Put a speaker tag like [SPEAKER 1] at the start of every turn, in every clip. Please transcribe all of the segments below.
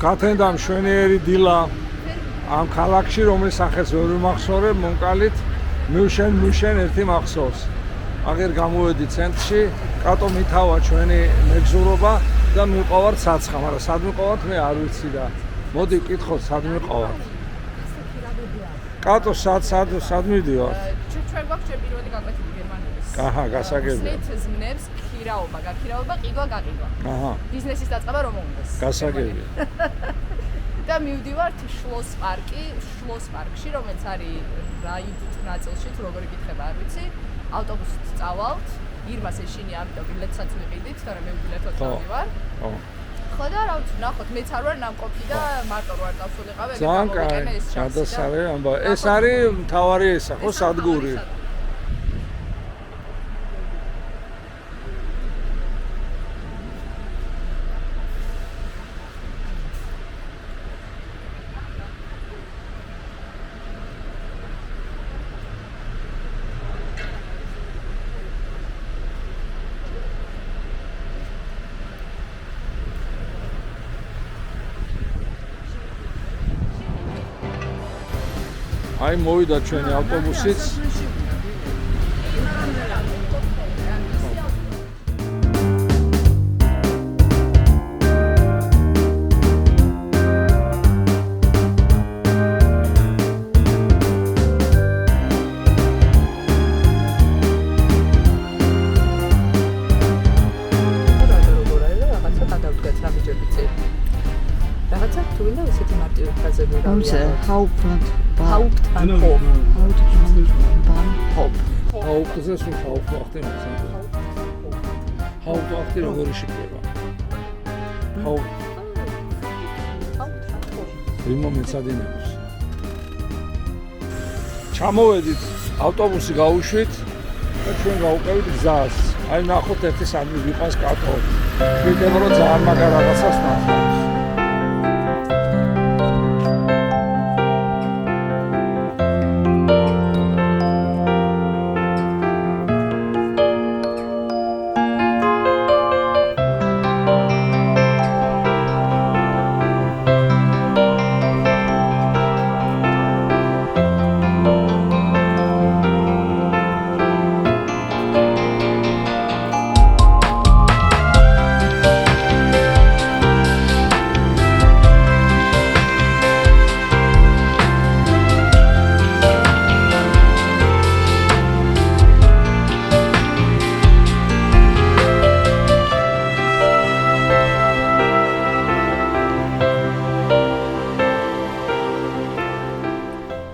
[SPEAKER 1] გათენდა მშვენიერი დილა ამ ქალაქში, რომლის სახელს ვერ ვიმახსოვრებ, მომკალით მუშენ ერთი მახსოვს. აღარ გამოვედი ცენტრში, კატო მითავა ჩვენი მეგზურობა და მივყავართ საცხა, მაგრამ სად მივყავართ მე არ ვიცი და მოდი ვკითხოთ სად მივყავართ. კატო სად მივდივართ?
[SPEAKER 2] ჩვენ გვაქვს ჯერ პირველი გაკვეთილი გერმანიის.
[SPEAKER 1] აჰა, გასაგებია.
[SPEAKER 2] ზმნებს ხირაობა, გაქირაობა, ყიდვა-გაყიდვა.
[SPEAKER 1] აჰა.
[SPEAKER 2] ბიზნესის დაწყება რომ უნდა.
[SPEAKER 1] გასაგებია.
[SPEAKER 2] და მივდივართ შლოს პარკში, რომელიც არის რაიდ ნაწილში, თუ როგორი გითხება არ ვიცი. ავტობუსით წავალთ, ირმას ეშინი, ამიტომ ბილეთსაც ვიყიდით, თორემ მე ბილეთად წავდივარ.
[SPEAKER 1] ხო.
[SPEAKER 2] ხო და რა ვიცი, ნახოთ, მეც არ ვარ ნამყოფი და მარტო რო არ დავსულიყავ, ეგ
[SPEAKER 1] ძალიან კაი, გადასარე ამბავი. ეს არის მთავარი ესა, ხო, სადგური. აი მოვიდა ჩვენი ავტობუსიც. Hauptsächlich Hauptwachte im Zentrum. Hauptwachte როგორი შეკრება. იმ მომენტს ადინებს. ჩამოვედით, ავტობუსი გაუშვით და ჩვენ გავუყევით გზას. აი ნახოთ ერთი სამი ვიყავს კატო. ვიდეო რო ძალიან მაგარ რაღაცას ნახავთ.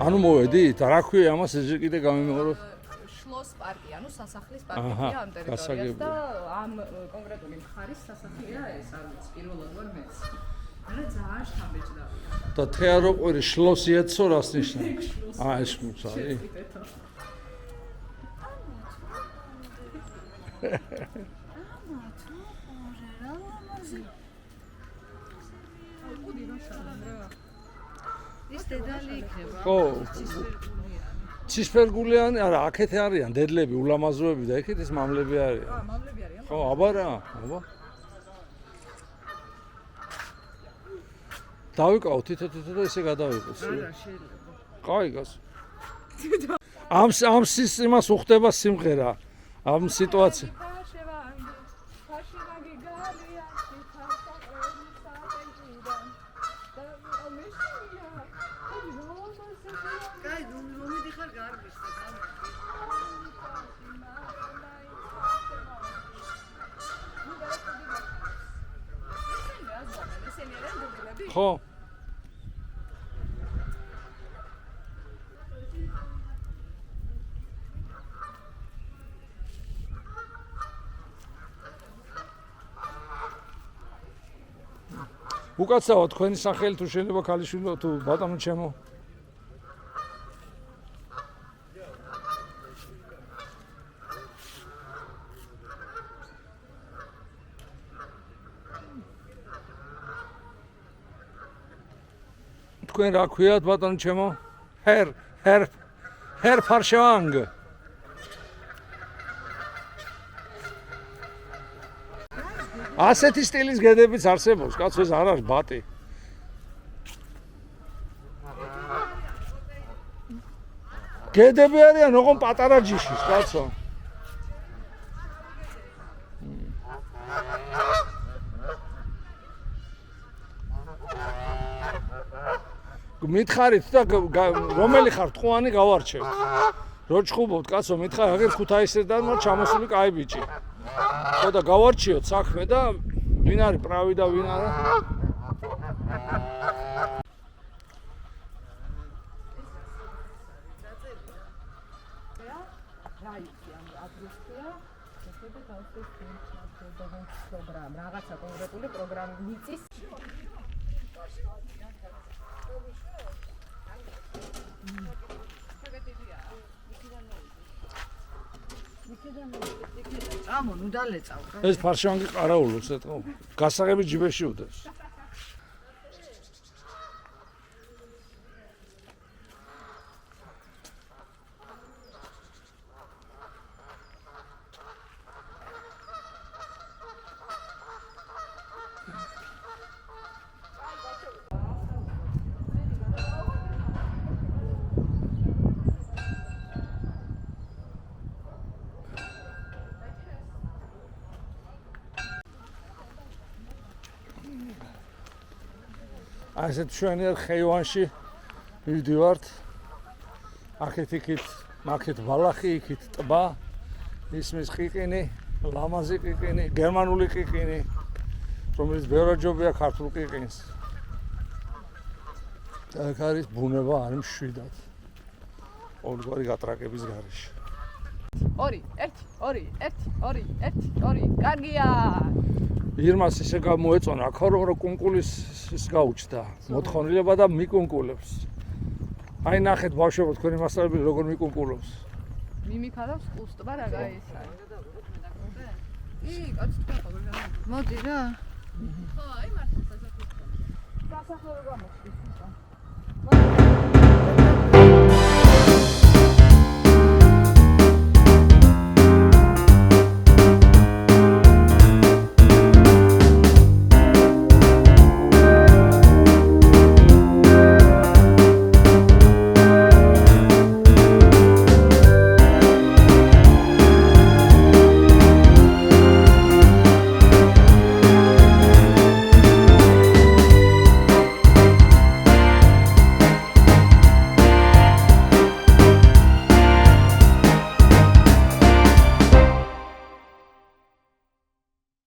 [SPEAKER 1] ანუ მოვედით, რა ქვია ამას ეს კიდე გამიმეორო?
[SPEAKER 2] შლოს პარკი, ანუ სასახლის პარკია ამ ტერიტორიაზე და ამ კონკრეტული მხარის სასახლეა ეს, არ ვიცი, პირველად ვარ მეც. არა ძალიან შთამბეჭდავია.
[SPEAKER 1] და თეაროყვირი შლოს იეცო რას ნიშნავს? ეს მუცარი.
[SPEAKER 2] ის დედალი იქნება.
[SPEAKER 1] ხო. ცისფერგულიანი, არა, აქეთ არიან დედლები, ულამაზოები და იქით ეს მამლები არიან.
[SPEAKER 2] მამლები არიან?
[SPEAKER 1] ხო, აბა რა, აბა. დავიკავოთ თითო და ესე გადავიყოს.
[SPEAKER 2] არა, შეიძლება.
[SPEAKER 1] კაი გას. ამ სისტემას უხდება სიმღერა. ამ სიტუაცია. ხო. უკაცრავად თქვენი სახელი თუ შეიძლება ქალიშვილო თუ ბატონო ჩემო. თქვენ რა ქვიათ ბატონო ჩემო? ჰერ ფარშევანგ. ასეთი სტილის გედებიც არსებობს, კაცო ეს არ არის ბატი. გედები არიან ოღონ პატარა ჯიშის, კაცო. მითხარით და რომელი ხარ ტყუანი გავარჩევთ. რო ჩხუბობთ, კაცო, მითხარ, აგერ ქუთაისიდან მარ ჩამოსული კაი ბიჭი. ხო და გავარჩიოთ საქმე და ვინ არის პრავი და ვინ არა?
[SPEAKER 2] რაღაცა კონკრეტული პროგრამა მიწის ამო ნუ დალეწავ
[SPEAKER 1] ეს ფარშანგი ყარაულობს ეთქო გასაღები ჯიბეში უდევს ასეთ შვენიერ ხეივანში მივდივართ. აქეთ-იქით, აქეთ ბალახი, იქით ტბა, ისმის ყიყინი, ლამაზი ყიყინი, გერმანული ყიყინი, რომელიც ბევრად ჯობია ქართულ ყიყინს. აქ არის ბუნება, არის მშვიდად. ყოველგვარი გატრაკების გარეშე.
[SPEAKER 2] 2 1 2 1 2 1 2 კარგია.
[SPEAKER 1] ირმას ისე გამოეწონა, აქ რომ კუნკულის ის გაუჩნდა, მოთხოვნილება და მიკუნკულებს. აი ნახეთ ბავშვებო, თქვენი მასწავლებელი როგორ მიკუნკულობს.
[SPEAKER 2] მიმიქადავს კუსტბა რა გაისა. კაც თქვა ხოლმე. მოდი რა. ხო, აი მართლა სასახლე. სასახლე გამოხდის.